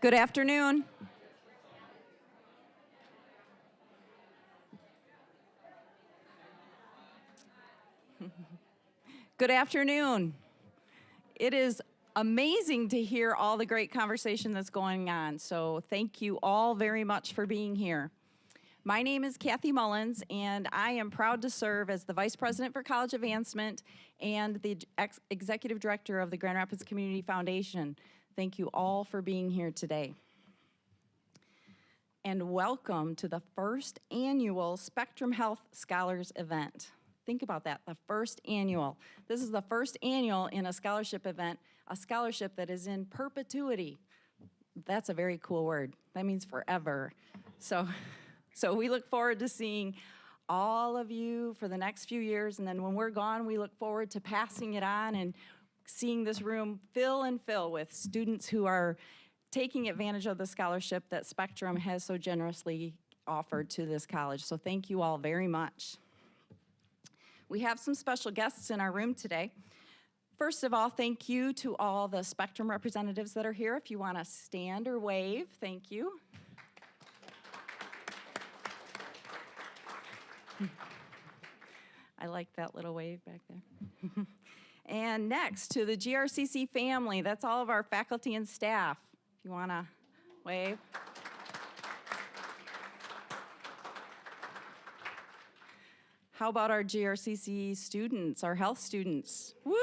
Good afternoon. Good afternoon. It is amazing to hear all the great conversation that's going on, so thank you all very much for being here. My name is Kathy Mullins, and I am proud to serve as the Vice President for College Advancement and the Executive Director of the Grand Rapids Community Foundation. Thank you all for being here today. And welcome to the first annual Spectrum Health Scholars event. Think about that, the first annual. This is the first annual in a scholarship event, a scholarship that is in perpetuity. That's a very cool word. That means forever. So we look forward to seeing all of you for the next few years, and then when we're gone, we look forward to passing it on and seeing this room fill with students who are taking advantage of the scholarship that Spectrum has so generously offered to this college. So thank you all very much. We have some special guests in our room today. First of all, thank you to all the Spectrum representatives that are here. If you want to stand or wave, thank you. I like that little wave back there. And next, to the GRCC family, that's all of our faculty and staff. If you want to wave. How about our GRCC students, our health students? Woo!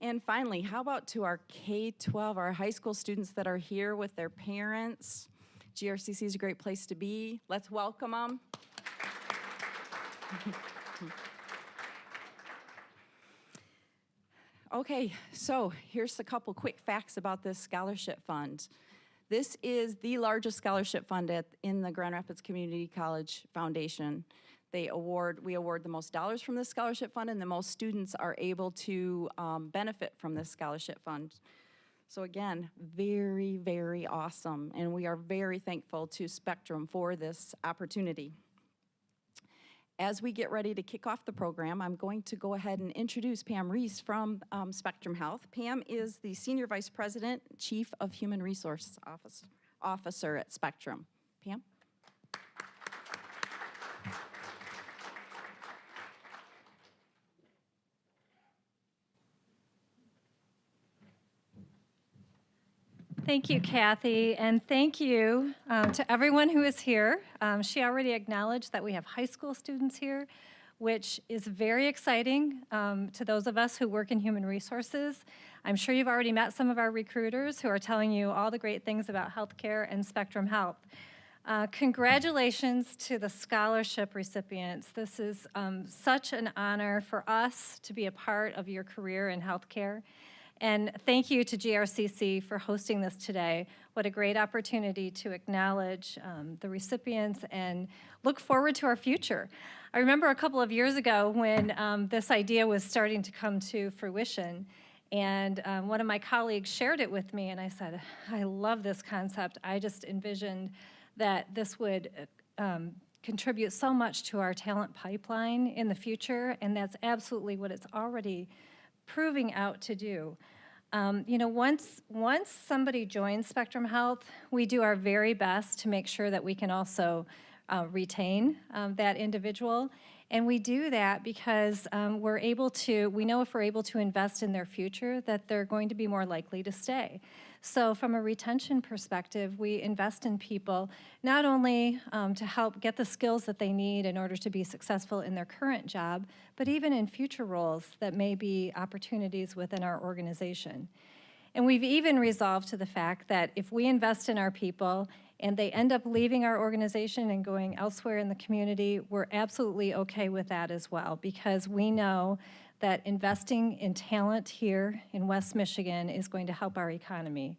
And finally, how about to our K-12, our high school students that are here with their parents? GRCC is a great place to be. Let's welcome them. Okay, so here's a couple quick facts about this scholarship fund. This is the largest scholarship fund in the Grand Rapids Community College Foundation. We award the most dollars from this scholarship fund, and the most students are able to benefit from this scholarship fund. So again, very, very awesome, and we are very thankful to Spectrum for this opportunity. As we get ready to kick off the program, I'm going to go ahead and introduce Pam Reese from Spectrum Health. Pam is the Senior Vice President, Chief of Human Resource Officer at Spectrum. Pam? Thank you, Kathy, and thank you to everyone who is here. She already acknowledged that we have high school students here, which is very exciting to those of us who work in human resources. I'm sure you've already met some of our recruiters who are telling you all the great things about healthcare and Spectrum Health. Congratulations to the scholarship recipients. This is such an honor for us to be a part of your career in healthcare. And thank you to GRCC for hosting this today. What a great opportunity to acknowledge the recipients and look forward to our future. I remember a couple of years ago when this idea was starting to come to fruition, and one of my colleagues shared it with me, and I said, I love this concept. I just envisioned that this would contribute so much to our talent pipeline in the future, and that's absolutely what it's already proving out to do. You know, once somebody joins Spectrum Health, we do our very best to make sure that we can also retain that individual. And we do that because we know if we're able to invest in their future, that they're going to be more likely to stay. So from a retention perspective, we invest in people not only to help get the skills that they need in order to be successful in their current job, but even in future roles that may be opportunities within our organization. And we've even resolved to the fact that if we invest in our people and they end up leaving our organization and going elsewhere in the community, we're absolutely okay with that as well, because we know that investing in talent here in West Michigan is going to help our economy.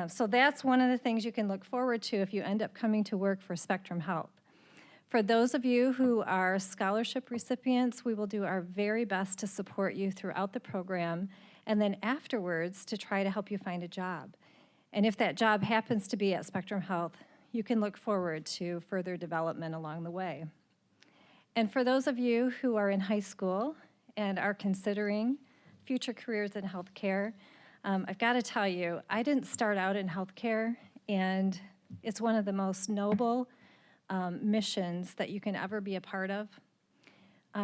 So that's one of the things you can look forward to if you end up coming to work for Spectrum Health. For those of you who are scholarship recipients, we will do our very best to support you throughout the program, and then afterwards to try to help you find a job. And if that job happens to be at Spectrum Health, you can look forward to further development along the way. And for those of you who are in high school and are considering future careers in healthcare. I've got to tell you, I didn't start out in healthcare, and it's one of the most noble missions that you can ever be a part of.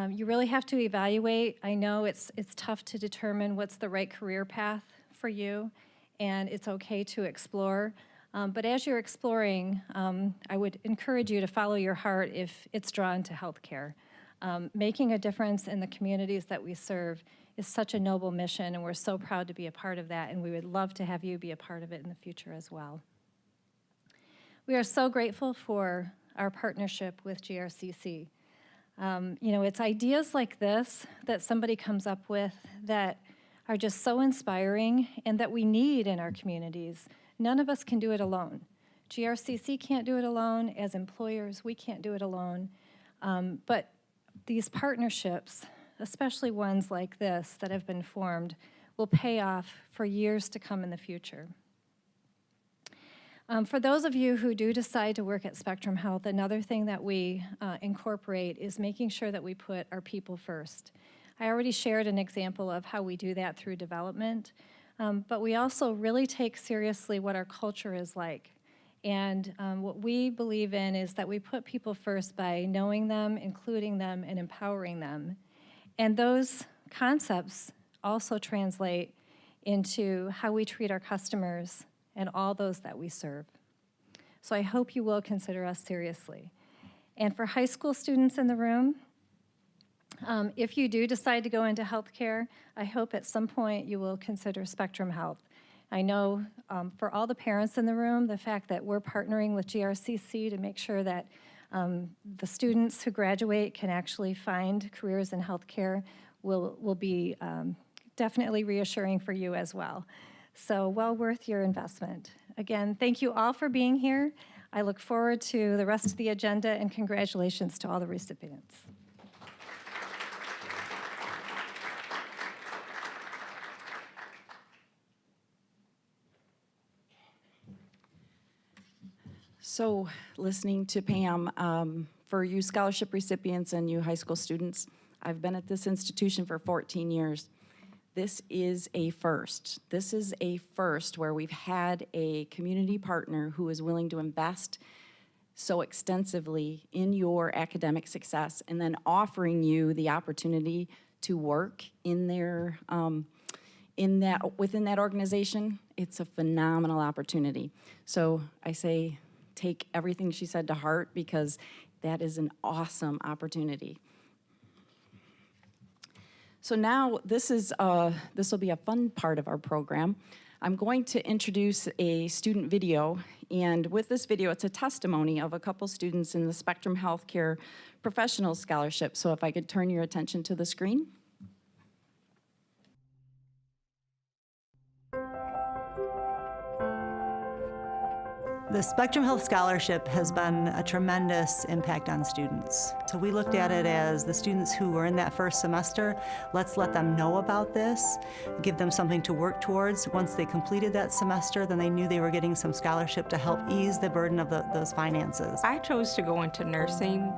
You really have to evaluate. I know it's tough to determine what's the right career path for you, and it's okay to explore. But as you're exploring, I would encourage you to follow your heart if it's drawn to healthcare. Making a difference in the communities that we serve is such a noble mission, and we're so proud to be a part of that, and we would love to have you be a part of it in the future as well. We are so grateful for our partnership with GRCC. It's ideas like this that somebody comes up with that are just so inspiring and that we need in our communities. None of us can do it alone. GRCC can't do it alone. As employers, we can't do it alone. But these partnerships, especially ones like this that have been formed, will pay off for years to come in the future. For those of you who do decide to work at Spectrum Health, another thing that we incorporate is making sure that we put our people first. I already shared an example of how we do that through development, but we also really take seriously what our culture is like. And what we believe in is that we put people first by knowing them, including them, and empowering them. And those concepts also translate into how we treat our customers and all those that we serve. So I hope you will consider us seriously. And for high school students in the room, if you do decide to go into healthcare, I hope at some point you will consider Spectrum Health. I know for all the parents in the room, the fact that we're partnering with GRCC to make sure that the students who graduate can actually find careers in healthcare will be definitely reassuring for you as well. So well worth your investment. Again, thank you all for being here. I look forward to the rest of the agenda, and congratulations to all the recipients. So listening to Pam, for you scholarship recipients and you high school students, I've been at this institution for 14 years. This is a first. This is a first where we've had a community partner who is willing to invest so extensively in your academic success and then offering you the opportunity to work in their, within that organization. It's a phenomenal opportunity. So I say take everything she said to heart, because that is an awesome opportunity. So now this will be a fun part of our program. I'm going to introduce a student video, and with this video, it's a testimony of a couple students in the Spectrum Healthcare Professional Scholarship. So if I could turn your attention to the screen. The Spectrum Health Scholarship has been a tremendous impact on students. So we looked at it as the students who were in that first semester, let's let them know about this, give them something to work towards. Once they completed that semester, then they knew they were getting some scholarship to help ease the burden of those finances. I chose to go into nursing,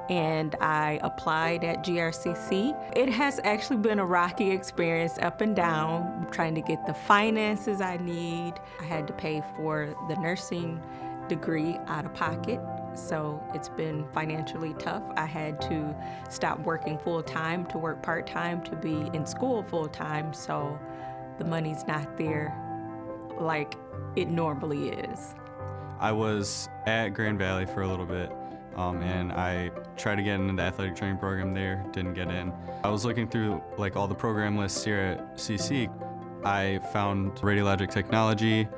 and I applied at GRCC. It has actually been a rocky experience, up and down, trying to get the finances I need. I had to pay for the nursing degree out of pocket, so it's been financially tough. I had to stop working full-time to work part-time to be in school full-time, so the money's not there like it normally is. I was at Grand Valley for a little bit. And I tried to get into the athletic training program there, didn't get in. I was looking through like all the program lists here at CC. I found radiologic technology.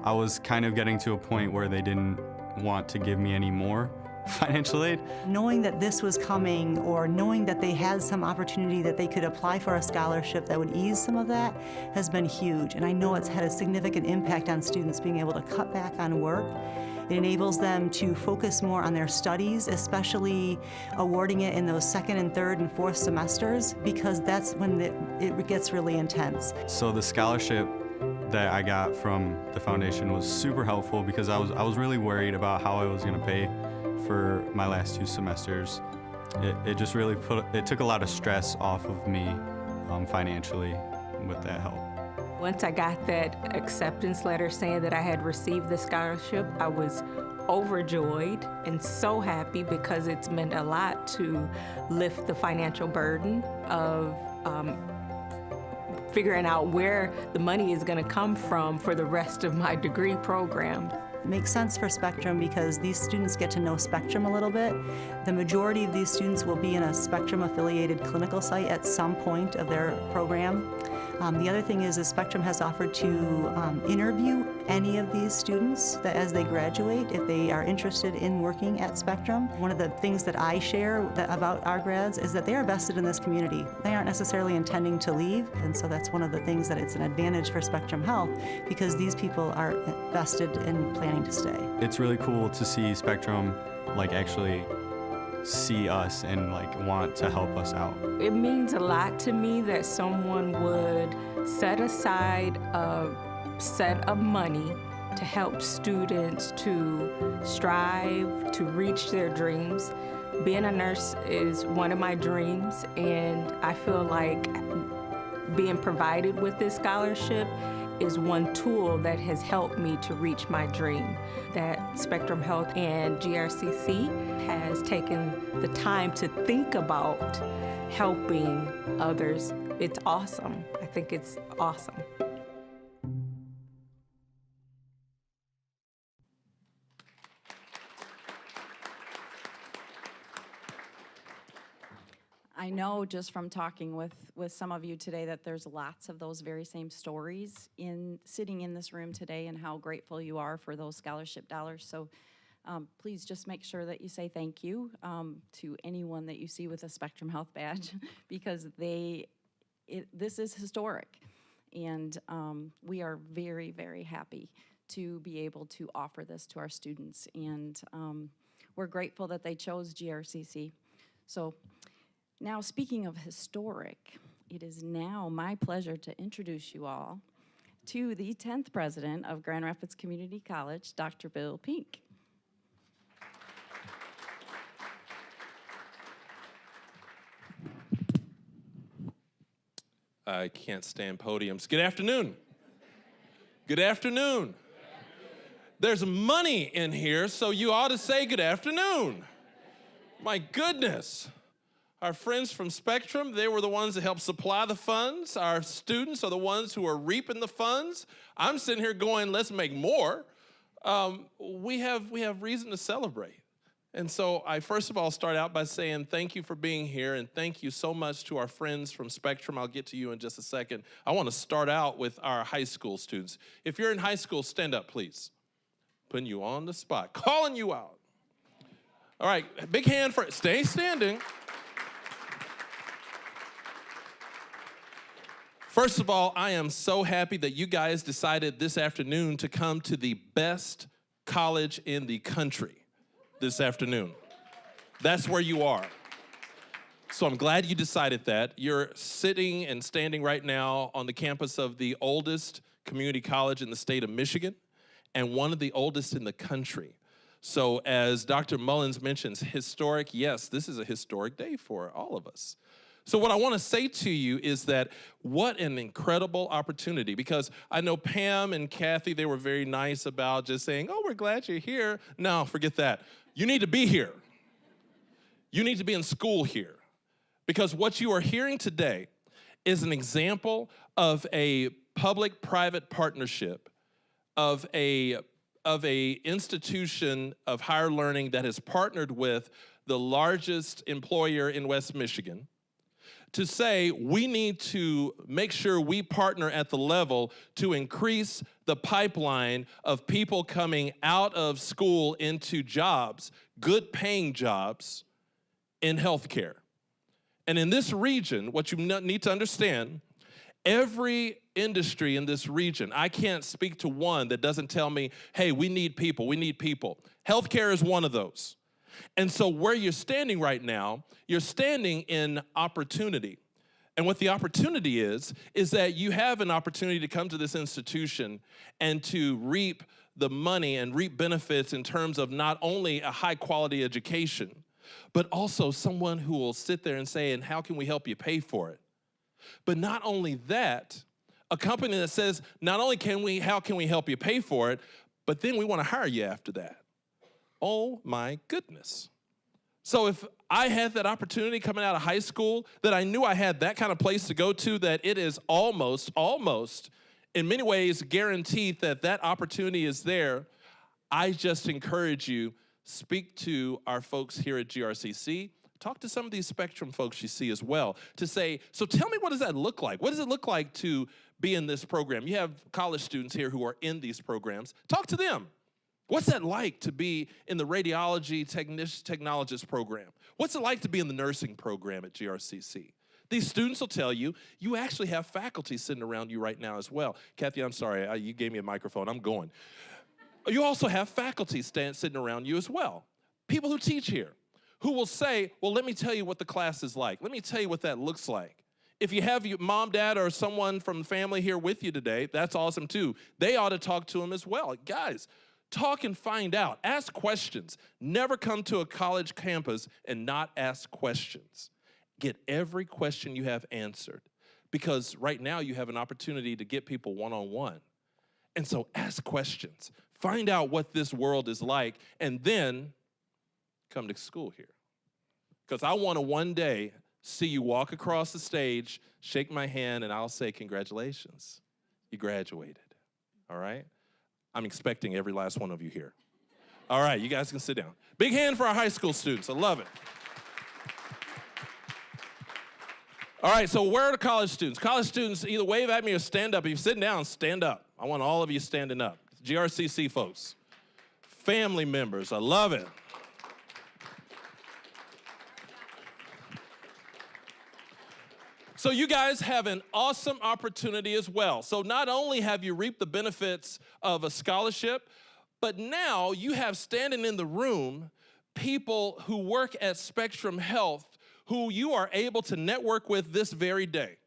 I was kind of getting to a point where they didn't want to give me any more financial aid. Knowing that this was coming, or knowing that they had some opportunity that they could apply for a scholarship that would ease some of that, has been huge. And I know it's had a significant impact on students being able to cut back on work. It enables them to focus more on their studies, especially awarding it in those second and third and fourth semesters, because that's when it gets really intense. So the scholarship that I got from the foundation was super helpful, because I was really worried about how I was going to pay for my last 2 semesters. It just really took a lot of stress off of me financially. with that help. Once I got that acceptance letter saying that I had received the scholarship, I was overjoyed and so happy because it's meant a lot to lift the financial burden of figuring out where the money is going to come from for the rest of my degree program. It makes sense for Spectrum because these students get to know Spectrum a little bit. The majority of these students will be in a Spectrum-affiliated clinical site at some point of their program. The other thing is Spectrum has offered to interview any of these students that as they graduate, if they are interested in working at Spectrum. One of the things that I share about our grads is that they are vested in this community. They aren't necessarily intending to leave, and so that's one of the things that it's an advantage for Spectrum Health because these people are vested in planning to stay. It's really cool to see Spectrum actually see us and want to help us out. It means a lot to me that someone would set aside a set of money to help students to strive to reach their dreams. Being a nurse is one of my dreams, and I feel like being provided with this scholarship is one tool that has helped me to reach my dream. That Spectrum Health and GRCC has taken the time to think about helping others. It's awesome. I think it's awesome. I know just from talking with some of you today that there's lots of those very same stories sitting in this room today and how grateful you are for those scholarship dollars. So please just make sure that you say thank you to anyone that you see with a Spectrum Health badge because this is historic. And we are very, very happy to be able to offer this to our students. And we're grateful that they chose GRCC. So now, speaking of historic, it is now my pleasure to introduce you all to the 10th president of Grand Rapids Community College, Dr. Bill Pink. I can't stand podiums. Good afternoon. Good afternoon. There's money in here, so you ought to say good afternoon. My goodness. Our friends from Spectrum, they were the ones that helped supply the funds. Our students are the ones who are reaping the funds. I'm sitting here going, let's make more. We have reason to celebrate. And so I first of all start out by saying thank you for being here and thank you so much to our friends from Spectrum. I'll get to you in just a second. I want to start out with our high school students. If you're in high school, stand up, please. Putting you on the spot, calling you out. All right, big hand for it. Stay standing. First of all, I am so happy that you guys decided this afternoon to come to the best college in the country this afternoon. That's where you are. So I'm glad you decided that. You're sitting and standing right now on the campus of the oldest community college in the state of Michigan and one of the oldest in the country. So as Dr. Mullins mentions, historic, yes, this is a historic day for all of us. So what I want to say to you is that what an incredible opportunity, because I know Pam and Kathy, they were very nice about just saying, oh, we're glad you're here. No, forget that. You need to be here. You need to be in school here, because what you are hearing today is an example of a public-private partnership of a institution of higher learning that has partnered with the largest employer in West Michigan to say we need to make sure we partner at the level to increase the pipeline of people coming out of school into jobs, good paying jobs in healthcare. And in this region, what you need to understand, every industry in this region, I can't speak to one that doesn't tell me, hey, we need people, we need people. Healthcare is one of those. And so where you're standing right now, you're standing in opportunity. And what the opportunity is that you have an opportunity to come to this institution and to reap the money and reap benefits in terms of not only a high quality education, but also someone who will sit there and say, and how can we help you pay for it? But not only that, A company that says, not only how can we help you pay for it, but then we want to hire you after that. Oh my goodness. So if I had that opportunity coming out of high school, that I knew I had that kind of place to go to, that it is almost, in many ways guaranteed that that opportunity is there, I just encourage you, speak to our folks here at GRCC, talk to some of these Spectrum folks you see as well, to say, so tell me, what does that look like? What does it look like to be in this program? You have college students here who are in these programs. Talk to them. What's that like to be in the radiology technologist program? What's it like to be in the nursing program at GRCC? These students will tell you, you actually have faculty sitting around you right now as well. Kathy, I'm sorry, you gave me a microphone, I'm going. You also have faculty sitting around you as well. People who teach here, who will say, well, let me tell you what the class is like. Let me tell you what that looks like. If you have your mom, dad, or someone from the family here with you today, that's awesome too. They ought to talk to them as well. Guys, talk and find out. Ask questions. Never come to a college campus and not ask questions. Get every question you have answered, because right now you have an opportunity to get people one-on-one. And so ask questions. Find out what this world is like, and then come to school here. Because I want to one day see you walk across the stage, shake my hand, and I'll say, congratulations, you graduated, all right? I'm expecting every last one of you here. All right, you guys can sit down. Big hand for our high school students, I love it. All right, so where are the college students? College students, either wave at me or stand up. If you're sitting down, stand up. I want all of you standing up. GRCC folks, family members, I love it. So you guys have an awesome opportunity as well. So not only have you reaped the benefits of a scholarship, but now you have standing in the room people who work at Spectrum Health who you are able to network with this very day.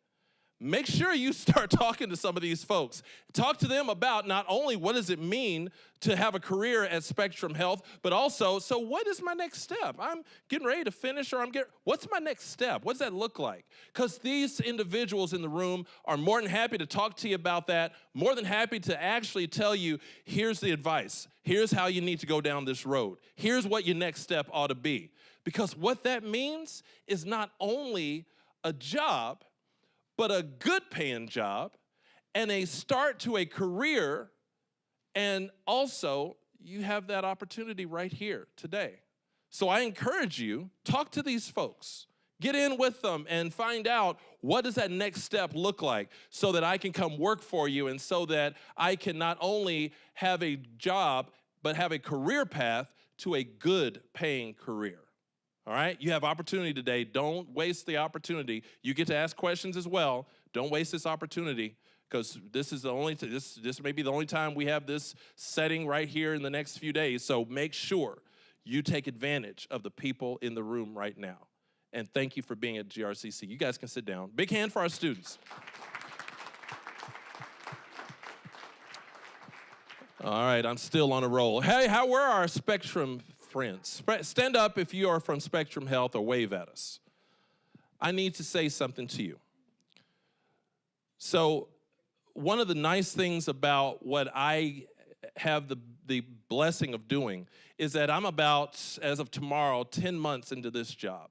Make sure you start talking to some of these folks. Talk to them about not only what does it mean to have a career at Spectrum Health, but also, so what is my next step? I'm getting ready to finish, or what's my next step? What does that look like? Because these individuals in the room are more than happy to talk to you about that, more than happy to actually tell you, here's the advice. Here's how you need to go down this road. Here's what your next step ought to be. Because what that means is not only a job, but a good paying job and a start to a career, and also you have that opportunity right here today. So I encourage you, talk to these folks, get in with them and find out what does that next step look like so that I can come work for you, and so that I can not only have a job, but have a career path to a good paying career. All right, you have opportunity today. Don't waste the opportunity. You get to ask questions as well. Don't waste this opportunity, because this is the only this may be the only time we have this setting right here in the next few days. So make sure you take advantage of the people in the room right now. And thank you for being at GRCC. You guys can sit down. Big hand for our students. All right, I'm still on a roll. Hey, how were our Spectrum friends? Stand up if you are from Spectrum Health, or wave at us. I need to say something to you. So one of the nice things about what I have the blessing of doing is that I'm about, as of tomorrow, 10 months into this job.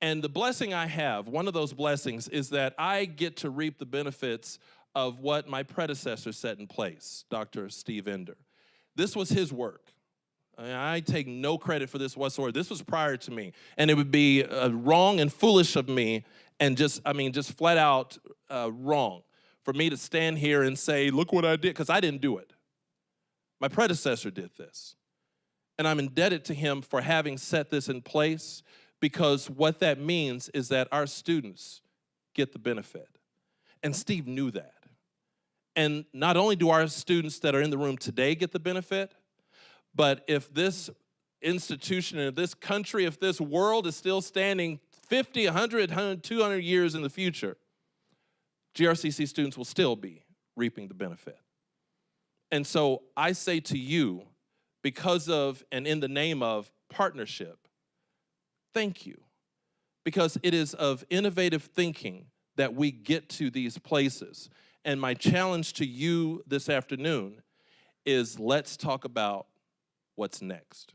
And the blessing I have, one of those blessings, is that I get to reap the benefits of what my predecessor set in place, Dr. Steve Ender. This was his work. I take no credit for this whatsoever. This was prior to me, and it would be wrong and foolish of me, and just flat out wrong for me to stand here and say, look what I did, because I didn't do it. My predecessor did this, and I'm indebted to him for having set this in place, because what that means is that our students get the benefit, and Steve knew that. And not only do our students that are in the room today get the benefit, but if this institution, if this country, if this world is still standing 50, 100, 200 years in the future, GRCC students will still be reaping the benefit. And so I say to you, because of and in the name of partnership, thank you. Because it is of innovative thinking that we get to these places. And my challenge to you this afternoon is let's talk about what's next,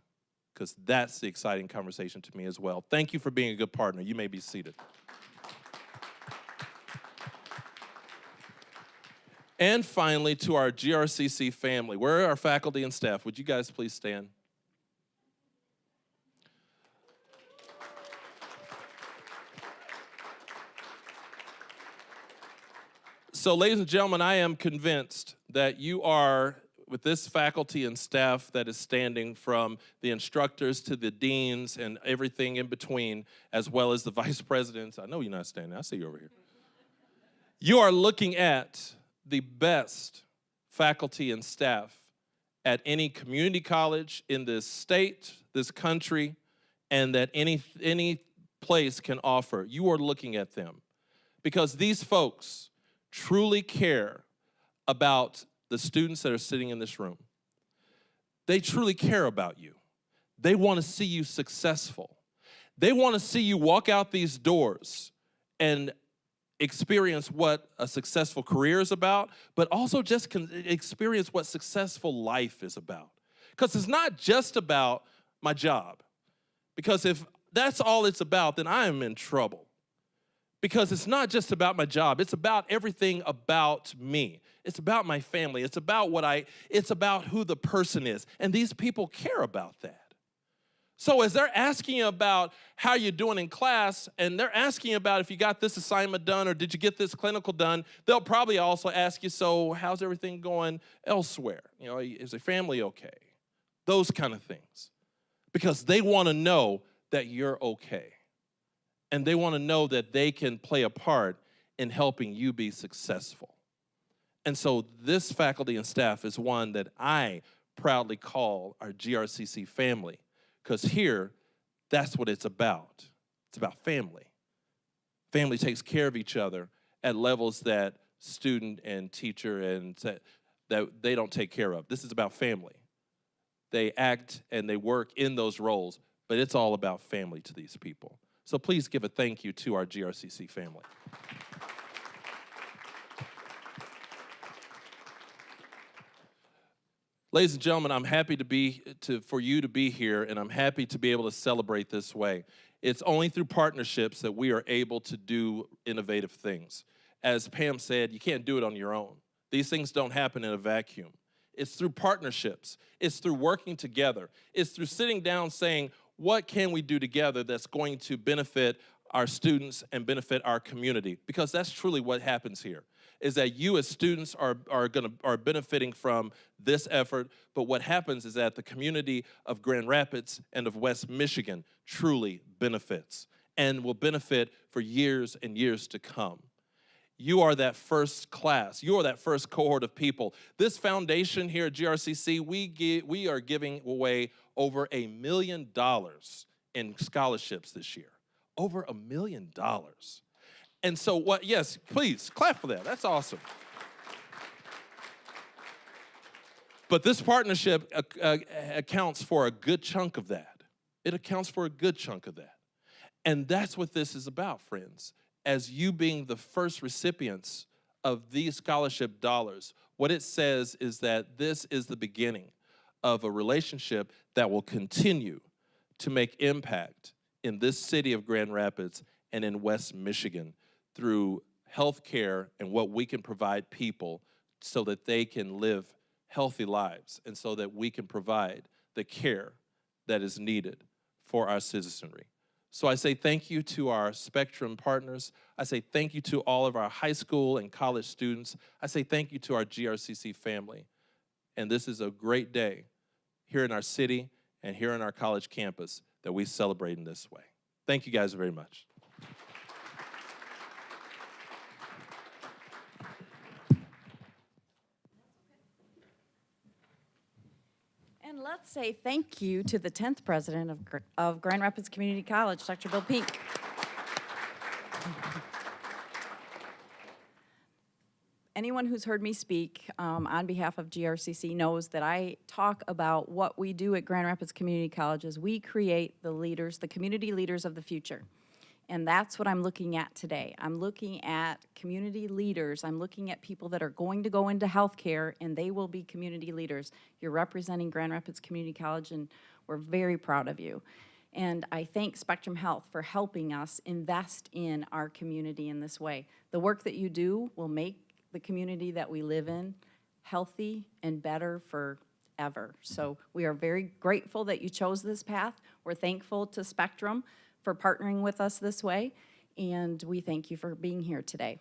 because that's the exciting conversation to me as well. Thank you for being a good partner. You may be seated. And finally, to our GRCC family. Where are our faculty and staff? Would you guys please stand? So, ladies and gentlemen, I am convinced that you are, with this faculty and staff that is standing, from the instructors to the deans and everything in between, as well as the vice presidents. I know you're not standing. I see you over here. You are looking at the best faculty and staff at any community college in this state, this country, and that any place can offer. You are looking at them because these folks truly care about the students that are sitting in this room. They truly care about you. They want to see you successful. They want to see you walk out these doors and experience what a successful career is about, but also just experience what successful life is about. Because it's not just about my job. Because if that's all it's about, then I am in trouble. Because it's not just about my job, it's about everything about me. It's about my family, it's about who the person is. And these people care about that. So as they're asking you about how you're doing in class, and they're asking about if you got this assignment done or did you get this clinical done, they'll probably also ask you, so how's everything going elsewhere? You know, is your family okay? Those kind of things. Because they want to know that you're okay. And they want to know that they can play a part in helping you be successful. And so this faculty and staff is one that I proudly call our GRCC family. Because here, that's what it's about. It's about family. Family takes care of each other at levels that student and teacher and that they don't take care of. This is about family. They act and they work in those roles, but it's all about family to these people. So please give a thank you to our GRCC family. Ladies and gentlemen, I'm happy for you to be here, and I'm happy to be able to celebrate this way. It's only through partnerships that we are able to do innovative things. As Pam said, you can't do it on your own. These things don't happen in a vacuum. It's through partnerships. It's through working together. It's through sitting down saying, what can we do together that's going to benefit our students and benefit our community? Because that's truly what happens here, is that you as students are benefiting from this effort, but what happens is that the community of Grand Rapids and of West Michigan truly benefits and will benefit for years and years to come. You are that first class. You are that first cohort of people. This foundation here at GRCC, we are giving away over $1 million in scholarships this year. Over $1 million. And so yes, please clap for that. That's awesome. But this partnership accounts for a good chunk of that. It accounts for a good chunk of that. And that's what this is about, friends. As you being the first recipients of these scholarship dollars, what it says is that this is the beginning of a relationship that will continue to make impact in this city of Grand Rapids and in West Michigan through health care and what we can provide people so that they can live healthy lives and so that we can provide the care that is needed for our citizenry. So I say thank you to our Spectrum partners. I say thank you to all of our high school and college students. I say thank you to our GRCC family. And this is a great day here in our city and here on our college campus that we celebrate in this way. Thank you guys very much. And let's say thank you to the 10th president of Grand Rapids Community College, Dr. Bill Pink. Anyone who's heard me speak on behalf of GRCC knows that I talk about what we do at Grand Rapids Community College is we create the leaders, the community leaders of the future. And that's what I'm looking at today. I'm looking at community leaders. I'm looking at people that are going to go into healthcare, and they will be community leaders. You're representing Grand Rapids Community College, and we're very proud of you. And I thank Spectrum Health for helping us invest in our community in this way. The work that you do will make the community that we live in healthy and better forever. So we are very grateful that you chose this path. We're thankful to Spectrum for partnering with us this way, and we thank you for being here today.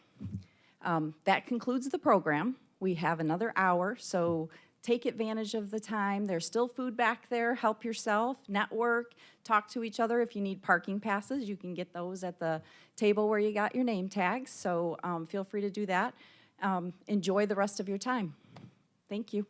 That concludes the program. We have another hour, so take advantage of the time. There's still food back there. Help yourself, network, talk to each other. If you need parking passes, you can get those at the table where you got your name tags, so feel free to do that. Enjoy the rest of your time. Thank you.